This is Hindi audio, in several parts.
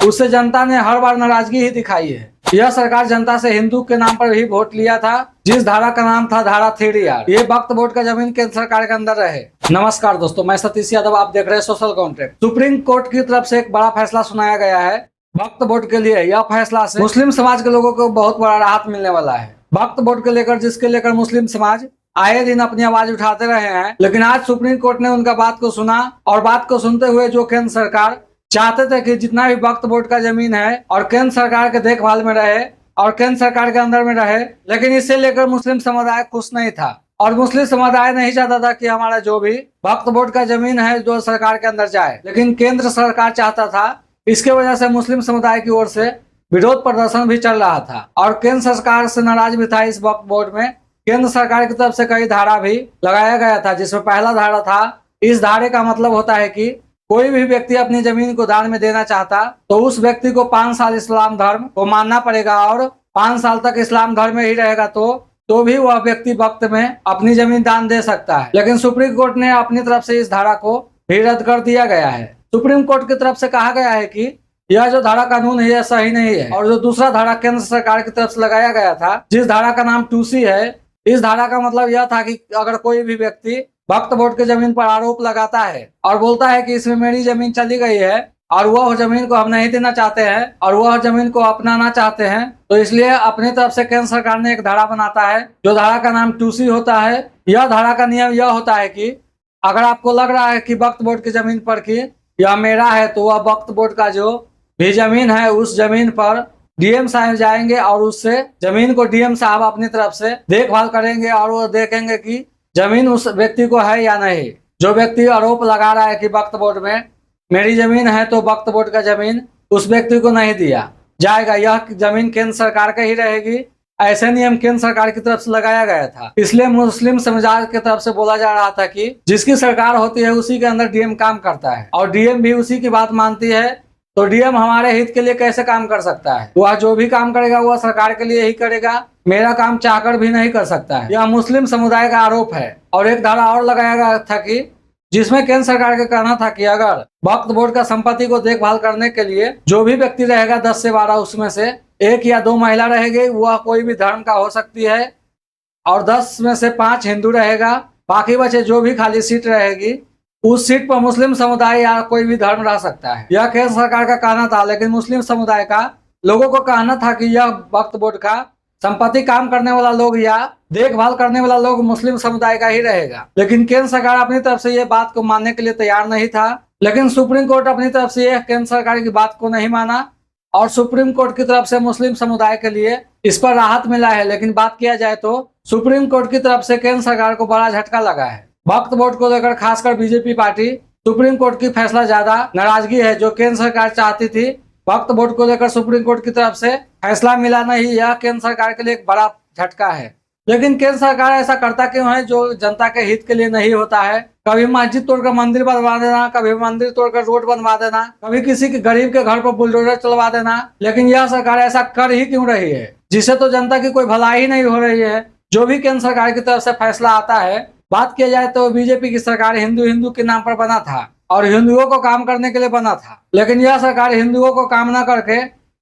उससे जनता ने हर बार नाराजगी ही दिखाई है। यह सरकार जनता से हिंदू के नाम पर ही वोट लिया था, जिस धारा का नाम था धारा 3R। ये वक्फ बोर्ड का जमीन केंद्र सरकार के अंदर रहे। नमस्कार दोस्तों, मैं सतीश यादव, आप देख रहे हैं सोशल कॉन्ट्रैक्ट। सुप्रीम कोर्ट की तरफ से एक बड़ा फैसला सुनाया गया है वक्फ बोर्ड के लिए। यह फैसला से मुस्लिम समाज के लोगों को बहुत बड़ा राहत मिलने वाला है। वक्फ बोर्ड को लेकर, जिसके लेकर मुस्लिम समाज आए दिन अपनी आवाज उठाते रहे हैं, लेकिन आज सुप्रीम कोर्ट ने उनका बात को सुना और बात को सुनते हुए जो केंद्र सरकार चाहते थे कि जितना भी वक्फ बोर्ड का जमीन है और केंद्र सरकार के देखभाल में रहे और केंद्र सरकार के अंदर में रहे, लेकिन इसे लेकर मुस्लिम समुदाय खुश नहीं था। और मुस्लिम समुदाय नहीं चाहता था कि हमारा जो भी वक्फ बोर्ड का जमीन है जो सरकार के अंदर जाए, लेकिन केंद्र सरकार चाहता था। इसके वजह से मुस्लिम समुदाय की ओर से विरोध प्रदर्शन भी चल रहा था और केंद्र सरकार से नाराज भी था। इस वक्फ बोर्ड में केंद्र सरकार की तरफ से कई धारा भी लगाया गया था, जिसमें पहला धारा था, इस धारे का मतलब होता है कि कोई भी व्यक्ति अपनी जमीन को दान में देना चाहता तो उस व्यक्ति को 5 साल इस्लाम धर्म को मानना पड़ेगा और 5 साल तक इस्लाम धर्म में ही रहेगा तो भी वह व्यक्ति वक्त में अपनी जमीन दान दे सकता है। लेकिन सुप्रीम कोर्ट ने अपनी तरफ से इस धारा को भी रद्द कर दिया गया है। सुप्रीम कोर्ट की तरफ से कहा गया है कि यह जो धारा कानून है यह सही नहीं है। और जो दूसरा धारा केंद्र सरकार की तरफ से लगाया गया था, जिस धारा का नाम 2C है, इस धारा का मतलब यह था कि अगर कोई भी व्यक्ति वक्फ बोर्ड की जमीन पर आरोप लगाता है और बोलता है कि इसमें मेरी जमीन चली गई है और वह जमीन को हम नहीं देना चाहते हैं और वह जमीन को अपनाना चाहते हैं, तो इसलिए अपनी तरफ से केंद्र सरकार ने एक धारा बनाता है जो धारा का नाम 2C होता है। यह धारा का नियम यह होता है कि अगर आपको लग रहा है कि वक्फ बोर्ड की जमीन पर कि यह मेरा है, तो वह वक्फ बोर्ड का जो भी जमीन है उस जमीन पर डीएम साहब जाएंगे और उससे जमीन को डीएम साहब अपनी तरफ से देखभाल करेंगे और वो देखेंगे कि जमीन उस व्यक्ति को है या नहीं। जो व्यक्ति आरोप लगा रहा है कि वक्फ बोर्ड में मेरी जमीन है, तो वक्फ बोर्ड का जमीन उस व्यक्ति को नहीं दिया जाएगा। यह जमीन केंद्र सरकार का ही रहेगी। ऐसे नियम केंद्र सरकार की तरफ से लगाया गया था। इसलिए मुस्लिम समाज की तरफ से बोला जा रहा था कि जिसकी सरकार होती है उसी के अंदर डीएम काम करता है और डीएम भी उसी की बात मानती है, तो डीएम हमारे हित के लिए कैसे काम कर सकता है। वह जो भी काम करेगा वह सरकार के लिए ही करेगा, मेरा काम चाहकर भी नहीं कर सकता है। यह मुस्लिम समुदाय का आरोप है। और एक धारा और लगाया गया था कि जिसमें केंद्र सरकार का कहना था कि अगर वक्फ बोर्ड का संपत्ति को देखभाल करने के लिए जो भी व्यक्ति रहेगा 10 से 12, उसमें से 1 या 2 महिला रहेगी, वह कोई भी धर्म का हो सकती है, और 10 में से 5 हिंदू रहेगा। बाकी बचे जो भी खाली सीट रहेगी उस सीट पर मुस्लिम समुदाय या कोई भी धर्म रह सकता है। यह केंद्र सरकार का कहना था, लेकिन मुस्लिम समुदाय का लोगों को कहना था कि यह वक्फ बोर्ड का संपत्ति काम करने वाला लोग या देखभाल करने वाला लोग मुस्लिम समुदाय का ही रहेगा। लेकिन केंद्र सरकार अपनी तरफ से यह बात को मानने के लिए तैयार नहीं था। लेकिन सुप्रीम कोर्ट अपनी तरफ से यह केंद्र सरकार की बात को नहीं माना और सुप्रीम कोर्ट की तरफ से मुस्लिम समुदाय के लिए इस पर राहत मिला है। लेकिन बात किया जाए तो सुप्रीम कोर्ट की तरफ से केंद्र सरकार को बड़ा झटका लगा है। वक्फ बोर्ड को लेकर खासकर बीजेपी पार्टी सुप्रीम कोर्ट की फैसला ज्यादा नाराजगी है। जो केंद्र सरकार चाहती थी वक्फ बोर्ड को लेकर सुप्रीम कोर्ट की तरफ से फैसला मिला नहीं, यह केंद्र सरकार के लिए एक बड़ा झटका है। लेकिन केंद्र सरकार ऐसा करता क्यों है जो जनता के हित के लिए नहीं होता है। कभी मस्जिद तोड़कर मंदिर बनवा देना, कभी मंदिर तोड़कर रोड बनवा देना, कभी किसी के गरीब के घर पर बुलडोजर चलवा देना। लेकिन यह सरकार ऐसा कर ही क्यों रही है, जिससे तो जनता की कोई भलाई ही नहीं हो रही है। जो भी केंद्र सरकार की तरफ से फैसला आता है, बात किया जाए तो बीजेपी की सरकार हिंदू के नाम पर बना था और हिंदुओं को काम करने के लिए बना था। लेकिन यह सरकार हिंदुओं को काम न करके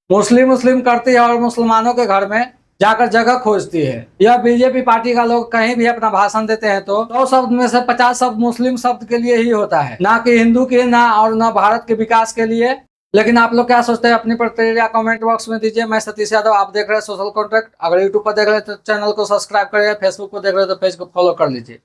मुस्लिम करती है और मुसलमानों के घर में जाकर जगह खोजती है। यह बीजेपी पार्टी का लोग कहीं भी अपना भाषण देते हैं तो 100 शब्द में से 50 शब्द मुस्लिम शब्द के लिए ही होता है, ना कि हिंदू के, ना और ना भारत के विकास के लिए। लेकिन आप लोग क्या सोचते हैं, अपनी प्रतिक्रिया कमेंट बॉक्स में दीजिए। मैं सतीश यादव, आप देख रहे हैं सोशल कॉन्ट्रैक्ट। अगर यूट्यूब पर देख रहे हैं तो चैनल को सब्सक्राइब करिए, फेसबुक पर देख रहे हैं तो पेज को फॉलो कर लीजिए।